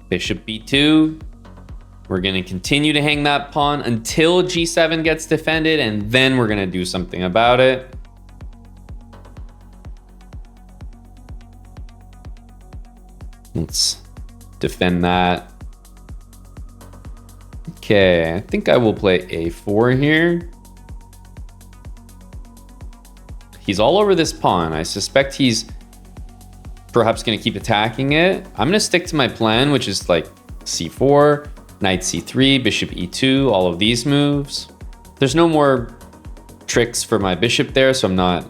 Bishop b2. We're going to continue to hang that pawn until g7 gets defended, and then we're going to do something about it. Let's defend that. Okay, I think I will play a4 here. He's all over this pawn. I suspect he's perhaps going to keep attacking it. I'm going to stick to my plan, which is like c4, knight c3, bishop e2, all of these moves. There's no more tricks for my bishop there, so I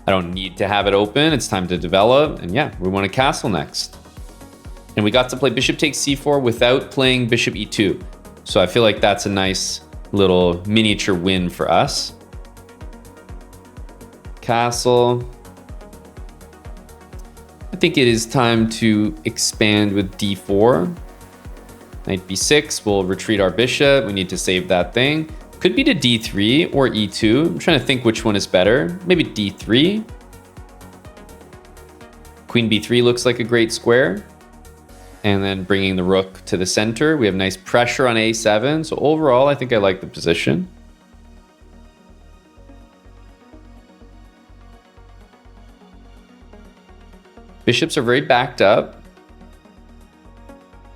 don't need to have it open. It's time to develop. And yeah, we want to castle next. And we got to play bishop takes c4 without playing bishop e2. So I feel like that's a nice little miniature win for us. Castle. I think it is time to expand with d4. Knight b6, we'll retreat our bishop. We need to save that thing. Could be to d3 or e2. I'm trying to think which one is better. Maybe d3. Queen b3 looks like a great square. And then bringing the rook to the center. We have nice pressure on a7. So overall, I think I like the position. Bishops are very backed up.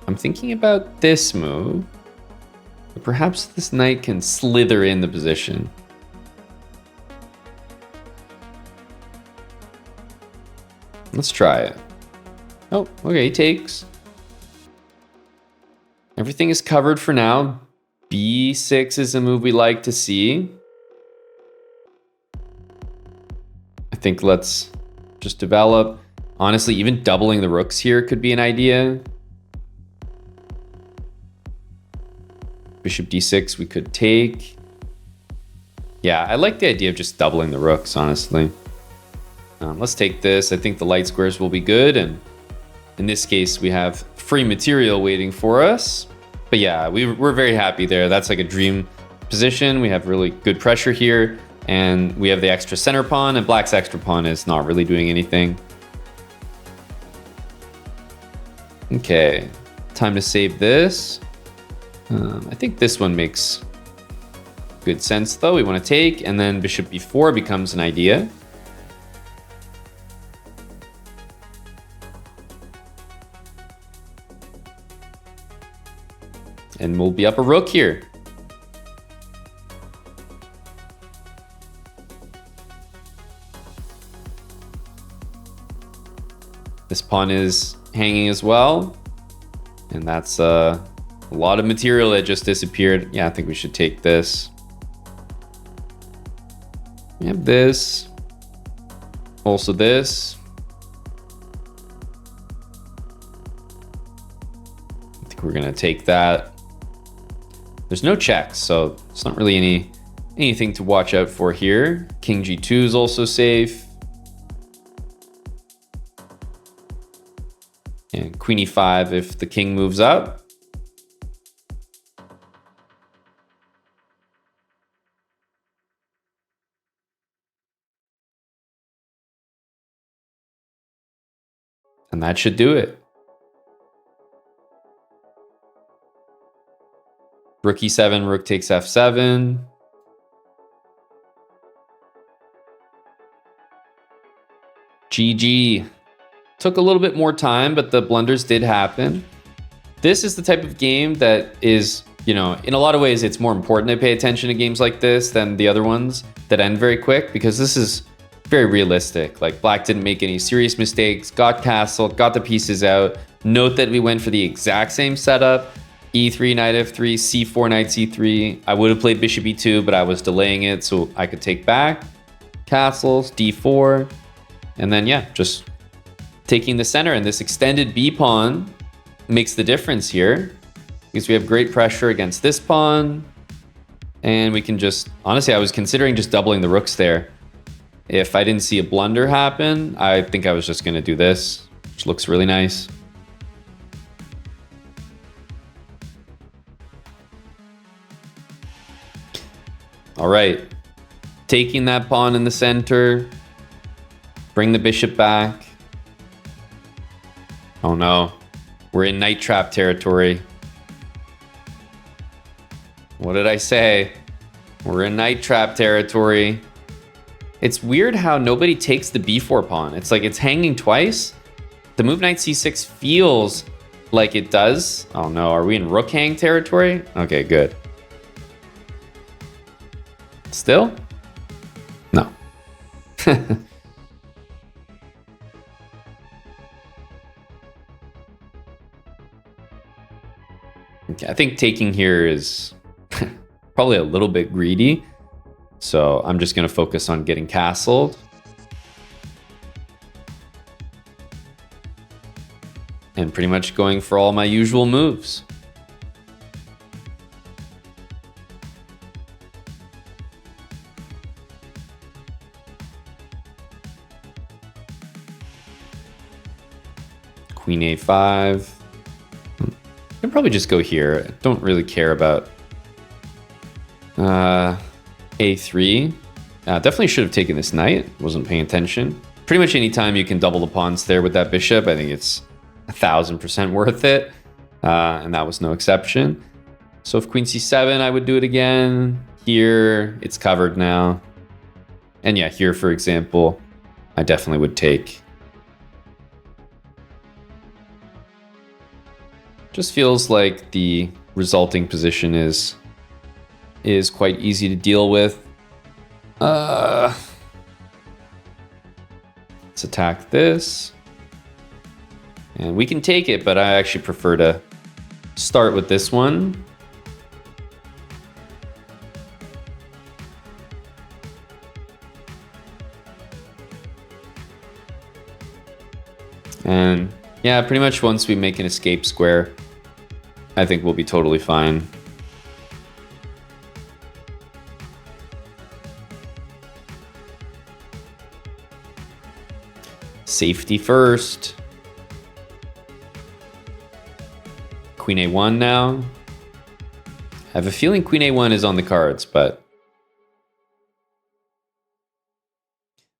I'm thinking about this move. But perhaps this knight can slither in the position. Let's try it. Oh, okay, he takes. Everything is covered for now. b6 is a move we like to see. I think let's just develop. Honestly, even doubling the rooks here could be an idea. Bishop d6 we could take. Yeah, I like the idea of just doubling the rooks, honestly. Let's take this. I think the light squares will be good. And in this case, we have free material waiting for us. But yeah, we're very happy there. That's like a dream position. We have really good pressure here. And we have the extra center pawn. And black's extra pawn is not really doing anything. Okay, time to save this. I think this one makes good sense, though. We want to take, and then bishop b4 becomes an idea. And we'll be up a rook here. This pawn is hanging as well. And that's a lot of material that just disappeared. Yeah, I think we should take this. We have this. Also this. I think we're going to take that. There's no checks, so it's not really anything to watch out for here. King g2 is also safe. And queen e5 if the king moves up. And that should do it. Rook e7, rook takes f7. GG. Took a little bit more time, but the blunders did happen. This is the type of game that is, in a lot of ways, it's more important to pay attention to games like this than the other ones that end very quick, because this is very realistic. Like, black didn't make any serious mistakes, got castled, got the pieces out. Note that we went for the exact same setup. E3, knight f3, c4, knight c3. I would have played bishop e2, but I was delaying it so I could take back. Castles, d4. And then, yeah, just taking the center. And this extended b pawn makes the difference here, because we have great pressure against this pawn. And we can just, honestly, I was considering just doubling the rooks there. If I didn't see a blunder happen, I think I was just going to do this, which looks really nice. All right, taking that pawn in the center, bring the bishop back. Oh no, We're in night trap territory. What did I say? We're in night trap territory. It's weird how nobody takes the b4 pawn. It's like it's hanging twice. The move knight c6 feels like it does. Oh no, are we in rook hang territory? Okay, good. Still? No. Okay, I think taking here is probably a little bit greedy. So I'm just going to focus on getting castled. And pretty much going for all my usual moves. Queen a5. I can probably just go here. I don't really care about a3. Definitely should have taken this knight. Wasn't paying attention. Pretty much any time you can double the pawns there with that bishop, I think it's 1000% worth it. And that was no exception. So if queen c7, I would do it again. Here, it's covered now. And yeah, here, for example, I definitely would take. Just feels like the resulting position is quite easy to deal with. Let's attack this. And we can take it, but I actually prefer to start with this one. And yeah, pretty much once we make an escape square, I think we'll be totally fine. Safety first. Queen a1 now. I have a feeling queen a1 is on the cards, but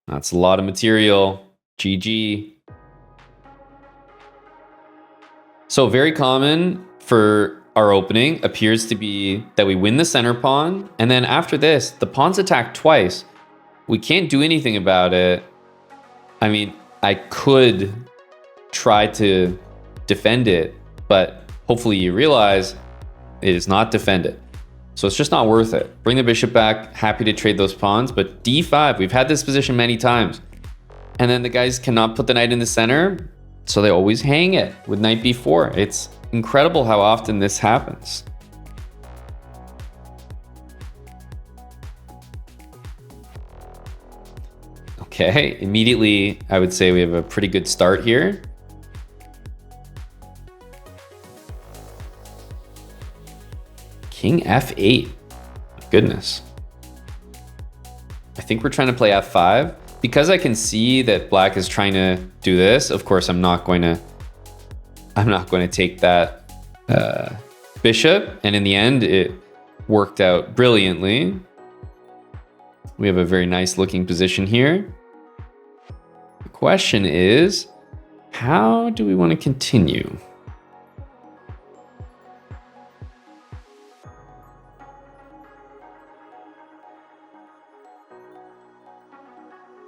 that's a lot of material. GG. So very common for our opening appears to be that we win the center pawn, and then after this, the pawn's attacked twice. We can't do anything about it. I mean, I could try to defend it, but hopefully you realize it is not defended. So it's just not worth it. Bring the bishop back, happy to trade those pawns, but d5, we've had this position many times. And then the guys cannot put the knight in the center, so they always hang it with knight b4. It's incredible how often this happens. Okay, immediately I would say we have a pretty good start here. King f8. Goodness. I think we're trying to play f5. Because I can see that black is trying to do this, of course I'm not going to take that bishop, and in the end it worked out brilliantly. We have a very nice looking position here. The question is, how do we want to continue?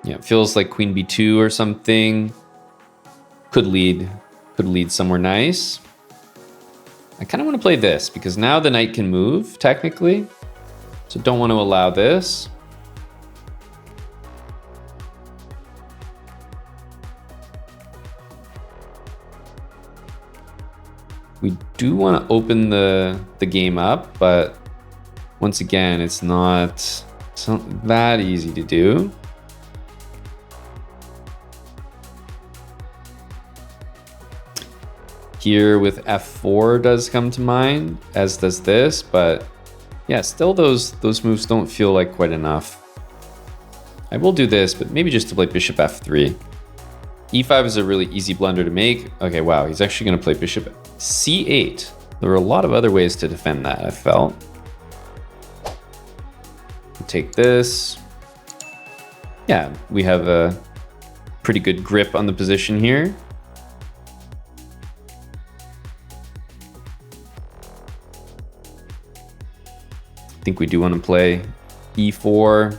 Yeah, it feels like queen b2 or something could lead somewhere nice. I kind of want to play this because now the knight can move technically, so don't want to allow this. We do want to open the game up, but once again, it's not that easy to do. Here with f4 does come to mind, as does this, but yeah, still those moves don't feel like quite enough. I will do this, but maybe just to play bishop f3. e5 is a really easy blunder to make. Okay, wow, he's actually going to play bishop c8. There were a lot of other ways to defend that, I felt. Take this. Yeah, we have a pretty good grip on the position here. think we do want to play e4.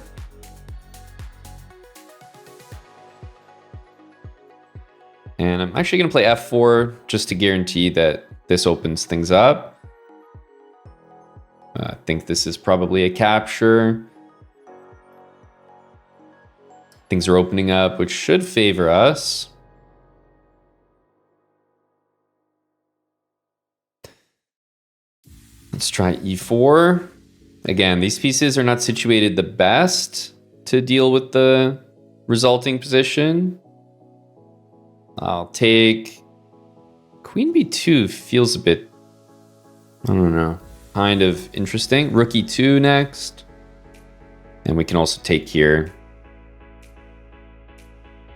And I'm actually going to play f4 just to guarantee that this opens things up. I think this is probably a capture. Things are opening up, which should favor us. Let's try e4. Again, these pieces are not situated the best to deal with the resulting position. I'll take queen b2. Feels a bit, I don't know, kind of interesting. Rook e2 next. And we can also take here.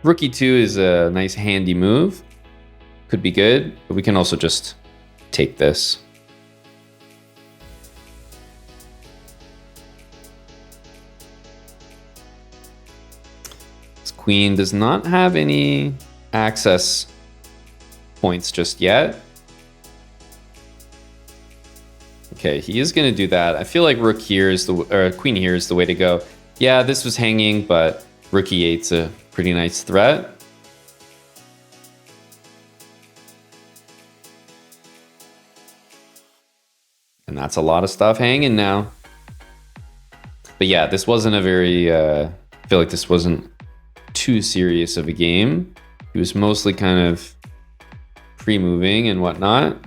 Rook e2 is a nice handy move. Could be good, but we can also just take this. This queen does not have any access points just yet. Okay, he is going to do that. I feel like rook here is queen here is the way to go. Yeah, this was hanging, but rook e8's a pretty nice threat. And that's a lot of stuff hanging now. But yeah, this wasn't a very, I feel like this wasn't too serious of a game. He was mostly kind of pre-moving and whatnot.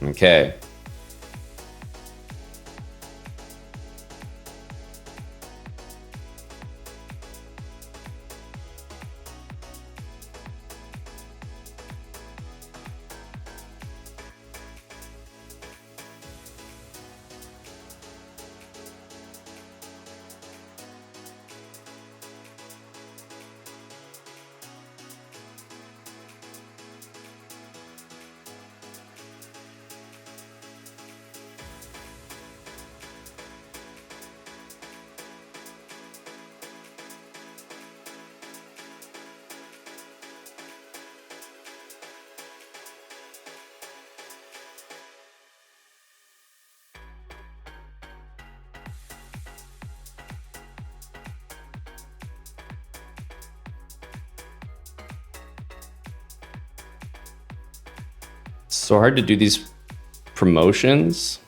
Okay. It's so hard to do these promotions.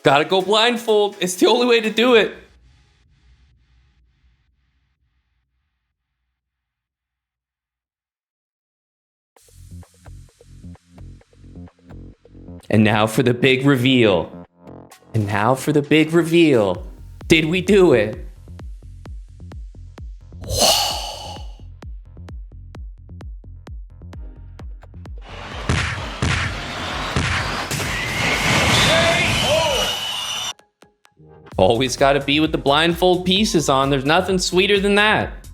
Gotta go blindfold. It's the only way to do it. And now for the big reveal. And now for the big reveal. Did we do it? Always got to be with the blindfold pieces on. There's nothing sweeter than that.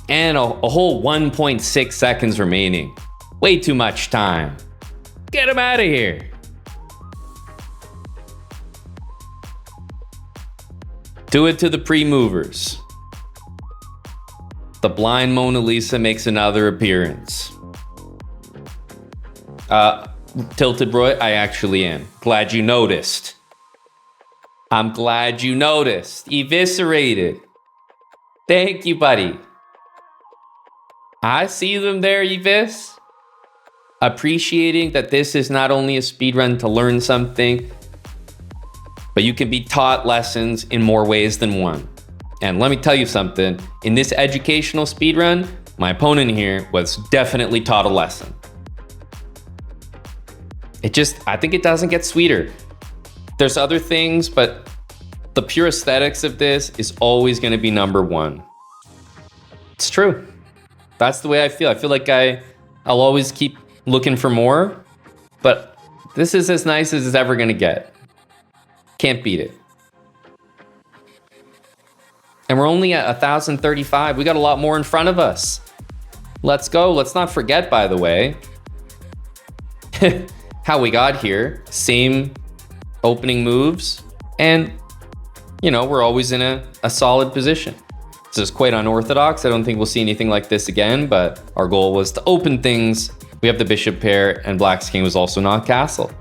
And a whole 1.6 seconds remaining. Way too much time. Get him out of here. Do it to the pre-movers. The blind Mona Lisa makes another appearance. Tilted Roy, I actually am. Glad you noticed. I'm glad you noticed. Eviscerated. Thank you, buddy. I see them there, Evis. appreciating that this is not only a speedrun to learn something, but you can be taught lessons in more ways than one. And let me tell you something, in this educational speedrun, my opponent here was definitely taught a lesson. I think it doesn't get sweeter. There's other things, but the pure aesthetics of this is always gonna be number one. It's true. That's the way I feel. I feel like I'll always keep looking for more, but this is as nice as it's ever gonna get. Can't beat it. And we're only at 1,035. We got a lot more in front of us. Let's go. Let's not forget, by the way, how we got here. Same opening moves. And, you know, we're always in a solid position. This is quite unorthodox. I don't think we'll see anything like this again, but our goal was to open things. We have the bishop pair, and black's king was also not castle.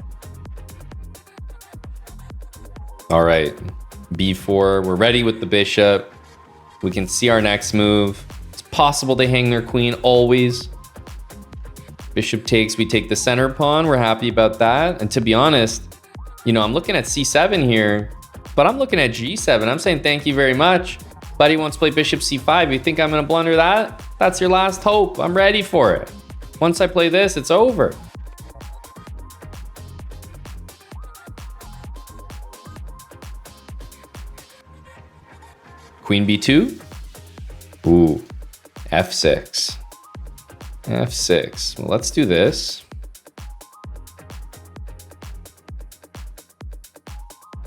All right, b4, we're ready with the bishop. We can see our next move. It's possible they hang their queen always. Bishop takes, we take the center pawn. We're happy about that. And to be honest, you know, I'm looking at c7 here, but I'm looking at g7. I'm saying thank you very much. Buddy wants to play bishop c5. You think I'm gonna blunder that? That's your last hope. I'm ready for it. Once I play this, it's over. Queen b2. Ooh, f6. f6. Well, let's do this.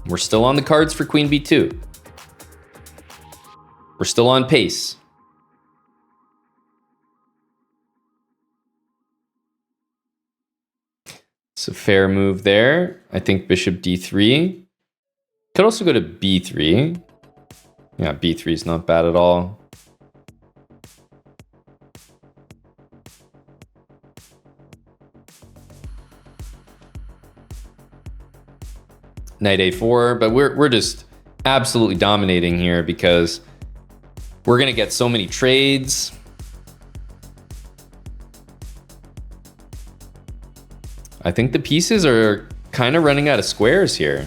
We're still on the cards for queen b2. We're still on pace. It's a fair move there. I think bishop d3. Could also go to b3. Yeah, b3 is not bad at all. Knight a4, but we're just absolutely dominating here because we're gonna get so many trades. I think the pieces are kind of running out of squares here.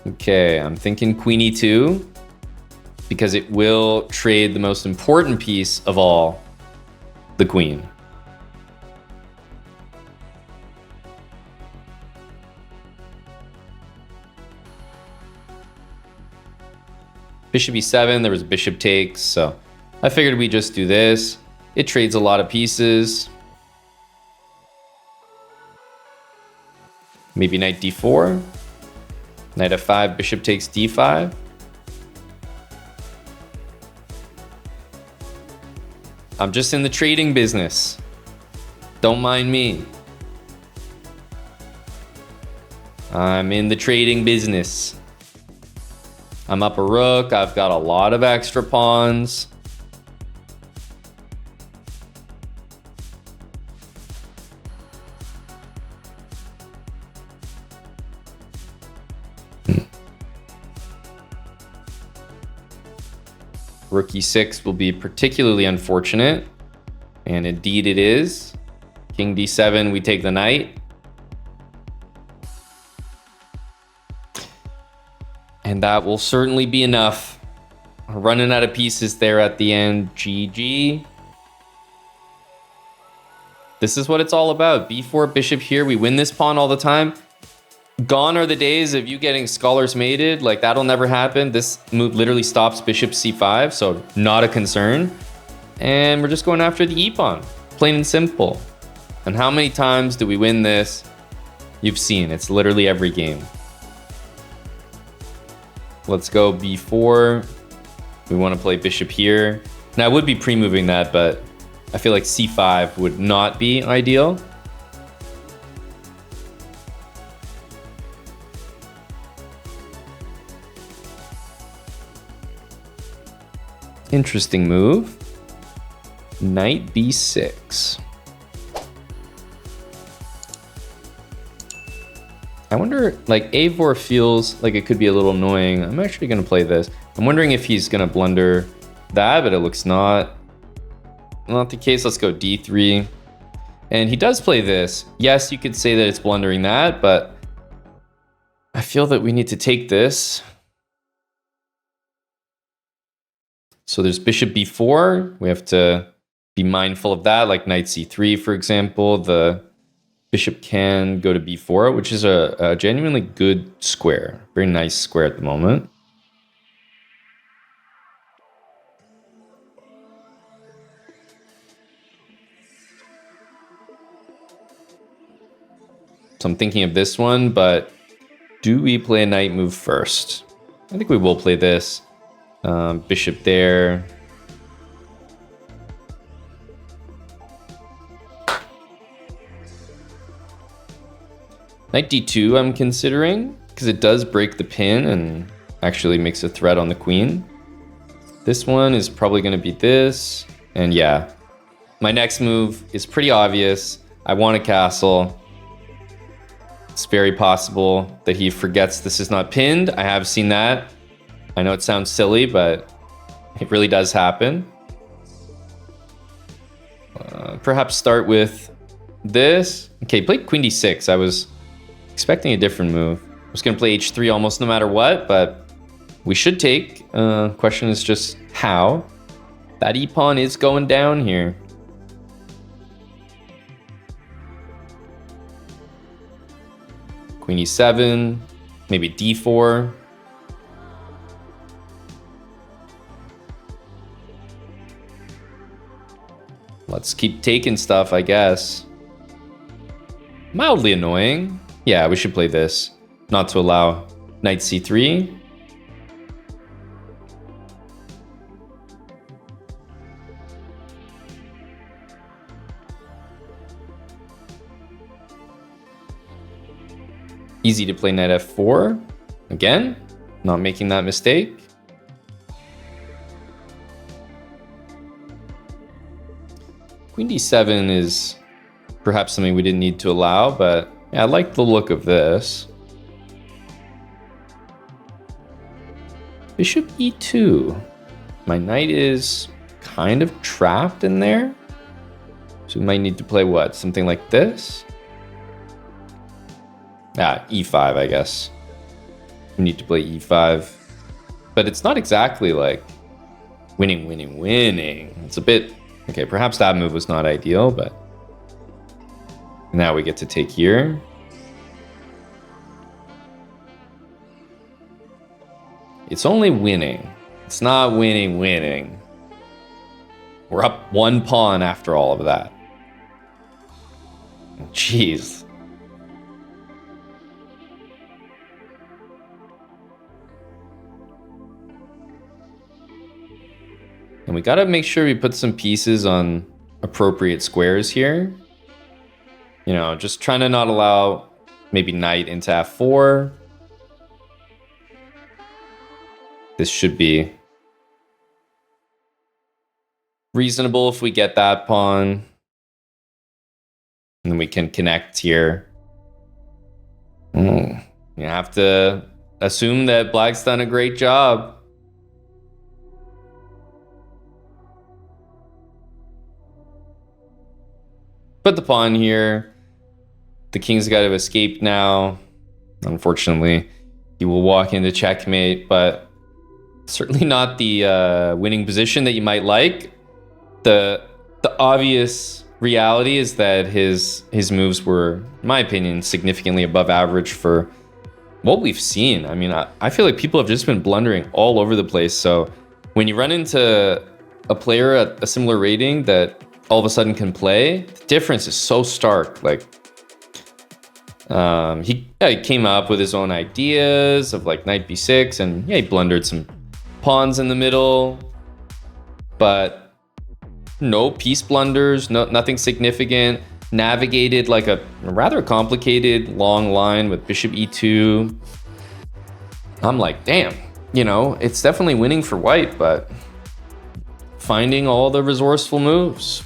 Okay, I'm thinking queen e2 because it will trade the most important piece of all, the queen. Bishop e7, there was bishop takes, so I figured we'd just do this. It trades a lot of pieces. Maybe knight d4. Knight f5, bishop takes d5. I'm just in the trading business. Don't mind me. I'm in the trading business. I'm up a rook. I've got a lot of extra pawns. Rook e6 will be particularly unfortunate. And indeed it is. King d7, we take the knight. And that will certainly be enough. Running out of pieces there at the end. GG. This is what it's all about. b4, bishop here. We win this pawn all the time. Gone are the days of you getting scholars mated. Like, that'll never happen. This move literally stops bishop c5, so not a concern. And we're just going after the e-pawn. Plain and simple. And how many times do we win this? You've seen. It's literally every game. Let's go b4. We want to play bishop here. Now, I would be pre-moving that, but I feel like c5 would not be ideal. Interesting move. Knight b6. I wonder, like, a4 feels like it could be a little annoying. I'm actually going to play this. I'm wondering if he's going to blunder that, but it looks not the case. Let's go d3. And he does play this. Yes, you could say that it's blundering that, but I feel that we need to take this. So there's bishop b4. We have to be mindful of that, like knight c3, for example. The bishop can go to b4, which is a genuinely good square. Very nice square at the moment. So I'm thinking of this one, but do we play a knight move first? I think we will play this. Bishop there. Knight d2 I'm considering, because it does break the pin and actually makes a threat on the queen. This one is probably going to be this. And yeah, my next move is pretty obvious. I want a castle. It's very possible that he forgets this is not pinned. I have seen that. I know it sounds silly, but it really does happen. Perhaps start with this. Okay, played queen d6. I was expecting a different move. I was going to play h3 almost no matter what, but we should take. Question is just how. That e-pawn is going down here. Queen e7, maybe d4. Let's keep taking stuff, I guess. Mildly annoying. Yeah, we should play this. Not to allow knight c3. Easy to play knight f4. Again, not making that mistake. Queen d7 is perhaps something we didn't need to allow, but yeah, I like the look of this. Bishop e2. My knight is kind of trapped in there. So we might need to play what? Something like this? e5, I guess. We need to play e5. But it's not exactly like winning, winning, winning. It's a bit... Okay, perhaps that move was not ideal, but now we get to take here. It's only winning. It's not winning, winning. We're up one pawn after all of that. Jeez. And we gotta make sure we put some pieces on appropriate squares here. You know, just trying to not allow maybe knight into f4. This should be reasonable if we get that pawn. And then we can connect here. You have to assume that Black's done a great job. Put the pawn here. The king's got to escape now. Unfortunately, he will walk into checkmate, but certainly not the winning position that you might like. The obvious reality is that his moves were, in my opinion, significantly above average for what we've seen. I mean, I feel like people have just been blundering all over the place. So when you run into a player at a similar rating that all of a sudden can play, the difference is so stark. Like, he came up with his own ideas of like knight b6, and yeah, he blundered some pawns in the middle, but no piece blunders, nothing significant. Navigated like a rather complicated long line with bishop e2. I'm like, damn, you know, it's definitely winning for white, but finding all the resourceful moves.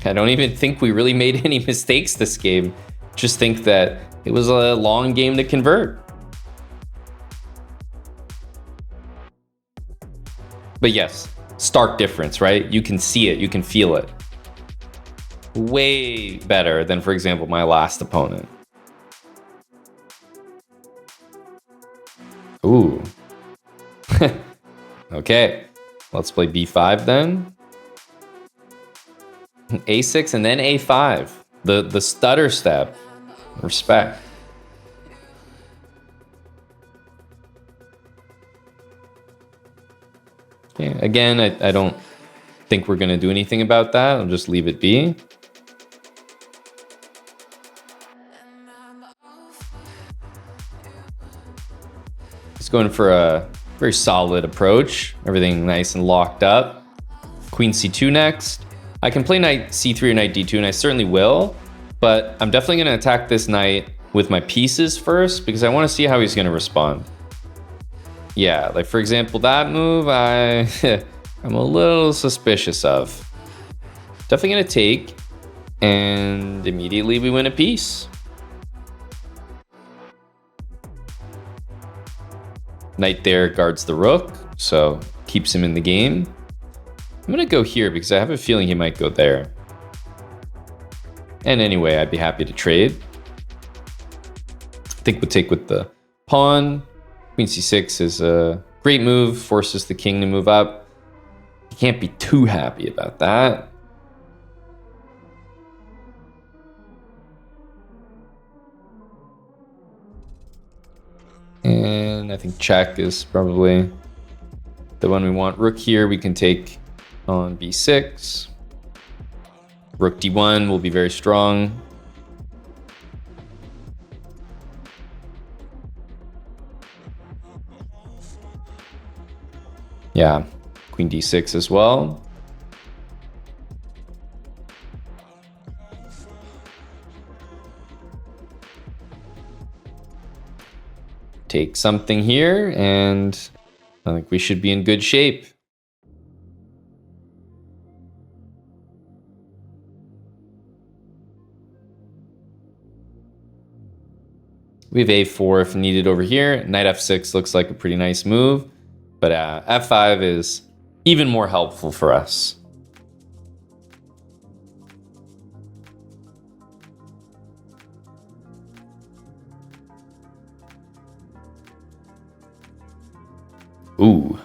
I don't even think we really made any mistakes this game. Just think that it was a long game to convert. But yes, stark difference, right? You can see it, you can feel it. Way better than, for example, my last opponent. Ooh. Okay, let's play b5 then. a6 and then a5. The stutter step. Respect. Okay, again, I don't think we're going to do anything about that. I'll just leave it be. Just going for a very solid approach. Everything nice and locked up. Queen c2 next. I can play knight c3 or knight d2, and I certainly will. But I'm definitely going to attack this knight with my pieces first, because I want to see how he's going to respond. Yeah, like for example, that move I'm a little suspicious of. Definitely going to take, and immediately we win a piece. Knight there guards the rook, so keeps him in the game. I'm going to go here because I have a feeling he might go there. And anyway, I'd be happy to trade. I think we'll take with the pawn. Queen c6 is a great move, forces the king to move up. You can't be too happy about that. And I think check is probably the one we want. Rook here, we can take on b6. Rook d1 will be very strong. Yeah, queen d6 as well. Take something here, and I think we should be in good shape. We have a4 if needed over here. Knight f6 looks like a pretty nice move, but f5 is even more helpful for us. Ooh.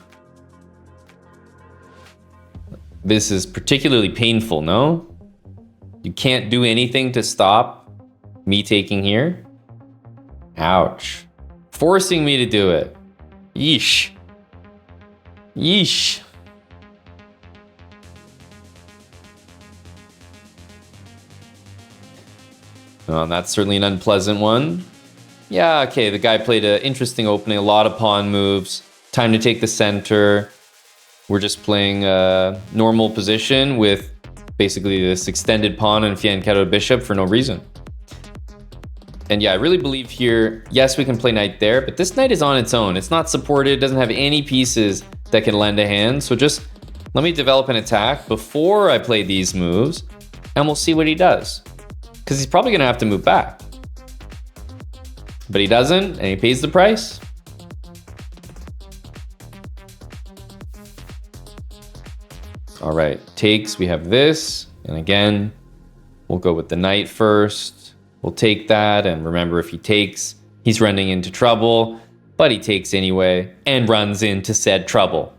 This is particularly painful, no? You can't do anything to stop me taking here? Ouch. Forcing me to do it. Yeesh. Yeesh. Well, that's certainly an unpleasant one. Yeah, okay, the guy played an interesting opening, a lot of pawn moves. Time to take the center. We're just playing a normal position with basically this extended pawn and fianchetto bishop for no reason. And yeah, I really believe here, yes, we can play knight there, but this knight is on its own. It's not supported, doesn't have any pieces that can lend a hand. So just let me develop an attack before I play these moves, and we'll see what he does. Because he's probably gonna have to move back. But he doesn't, and he pays the price. All right, takes, we have this. And again, we'll go with the knight first. We'll take that, and remember, if he takes, he's running into trouble, but he takes anyway and runs into said trouble.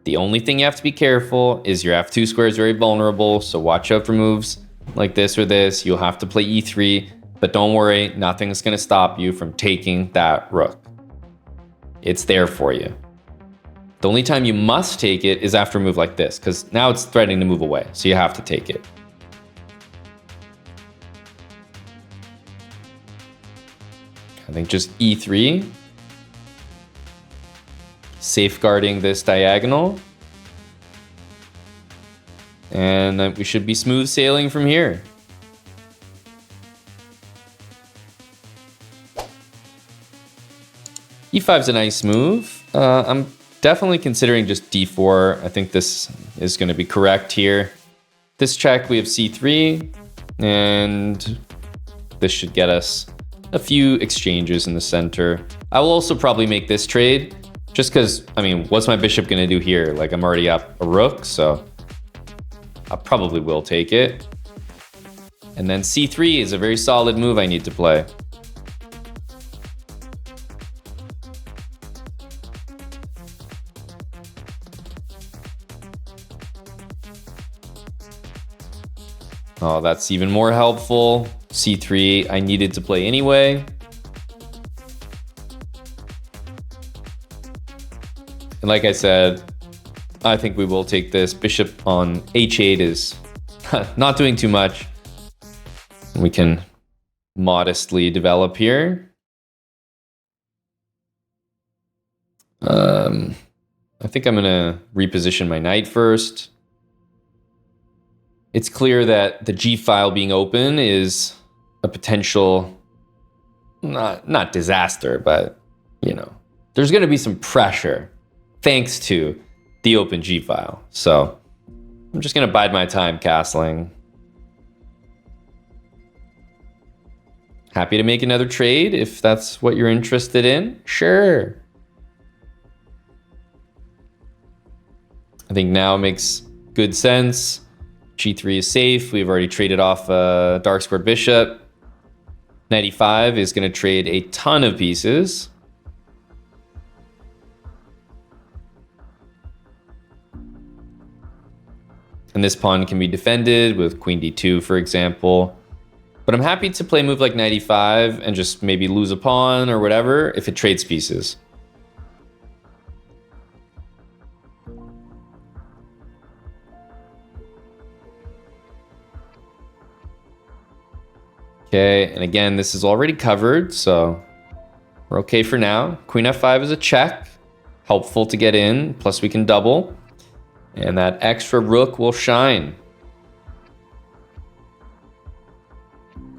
The only thing you have to be careful is your f2 square is very vulnerable, so watch out for moves like this or this. You'll have to play e3, but don't worry, nothing's gonna stop you from taking that rook. It's there for you. The only time you must take it is after a move like this, because now it's threatening to move away, so you have to take it. I think just e3. Safeguarding this diagonal. And we should be smooth sailing from here. e5 is a nice move. I'm definitely considering just d4. I think this is going to be correct here. this check, we have c3, and this should get us a few exchanges in the center. I will also probably make this trade, just because, I mean, what's my bishop going to do here? Like, I'm already up a rook, so I probably will take it. And then c3 is a very solid move I need to play. Oh, that's even more helpful. c3, I needed to play anyway. And like I said, I think we will take this. Bishop on h8 is not doing too much. We can modestly develop here. I think I'm gonna reposition my knight first. It's clear that the G file being open is a potential, not disaster, but, you know, there's going to be some pressure thanks to the open G file. So I'm just going to bide my time castling. Happy to make another trade if that's what you're interested in. Sure. I think now makes good sense. G3 is safe. We've already traded off a dark square bishop. Knight e5 is going to trade a ton of pieces. And this pawn can be defended with queen d2, for example. But I'm happy to play a move like knight e5 and just maybe lose a pawn or whatever if it trades pieces. Okay, and again, this is already covered, so we're okay for now. Queen f5 is a check, helpful to get in, plus we can double, and that extra rook will shine.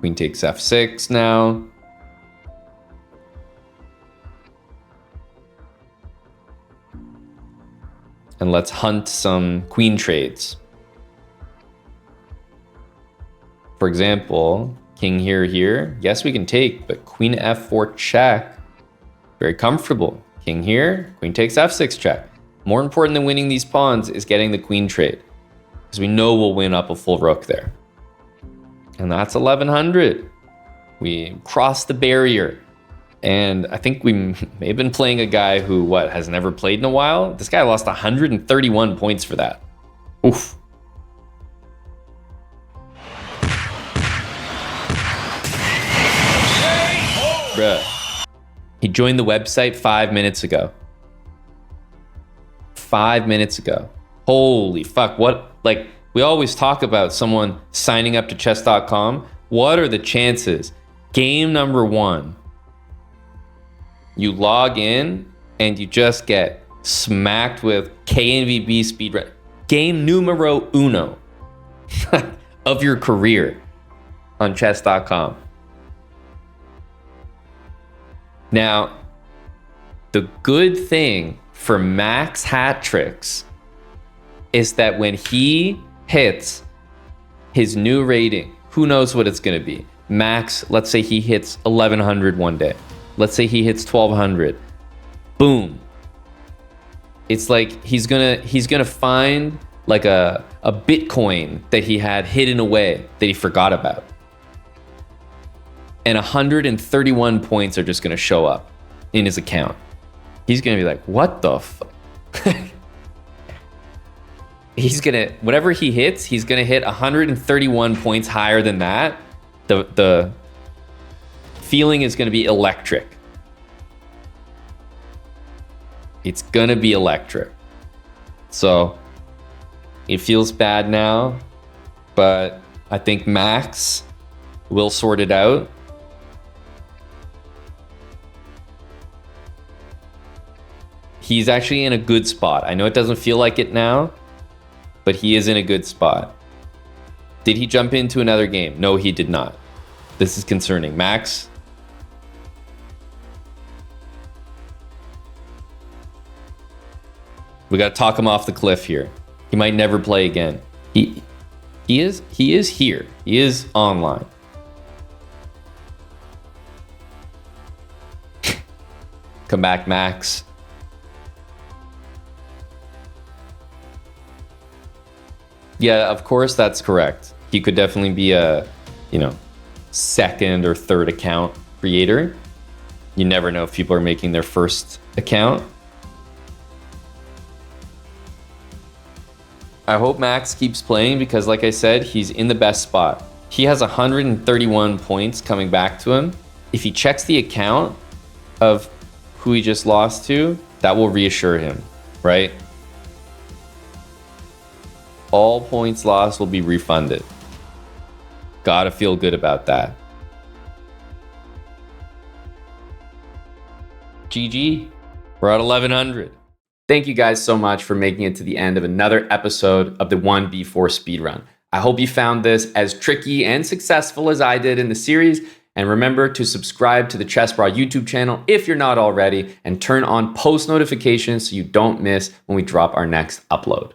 Queen takes f6 now. And let's hunt some queen trades. For example, king here. Yes, we can take, but queen f4 check. Very comfortable. King here, queen takes f6 check. More important than winning these pawns is getting the queen trade, because we know we'll win up a full rook there. And that's 1100. We crossed the barrier. And I think we may have been playing a guy who, has never played in a while? This guy lost 131 points for that. Oof. Bruh. He joined the website 5 minutes ago. 5 minutes ago. Holy fuck, what? Like, we always talk about someone signing up to chess.com. What are the chances? Game number 1, you log in and you just get smacked with KNVB speed run. Game numero uno of your career on chess.com. Now, the good thing for Max hat tricks is that when he hits his new rating, who knows what it's going to be? Max, let's say he hits 1100 one day. Let's say he hits 1200. Boom. It's like he's gonna find like a Bitcoin that he had hidden away that he forgot about. And 131 points are just gonna show up in his account. He's gonna be like, what the fuck? He's gonna, whatever he hits, he's gonna hit 131 points higher than that. The feeling is gonna be electric. It's gonna be electric. So it feels bad now, but I think Max will sort it out. He's actually in a good spot. I know it doesn't feel like it now, but he is in a good spot. Did he jump into another game? No, he did not. This is concerning. Max, we got to talk him off the cliff here. He might never play again. He is here. He is online. Come back, Max. Yeah, of course, that's correct. He could definitely be a, second or third account creator. You never know if people are making their first account. I hope Max keeps playing because, like I said, he's in the best spot. He has 131 points coming back to him. If he checks the account of who he just lost to, that will reassure him, right? All points lost will be refunded. Gotta feel good about that. GG. We're at 1100. Thank you guys so much for making it to the end of another episode of the 1v4 speedrun. I hope you found this as tricky and successful as I did in the series. And remember to subscribe to the chessbrah YouTube channel if you're not already, and turn on post notifications so you don't miss when we drop our next upload.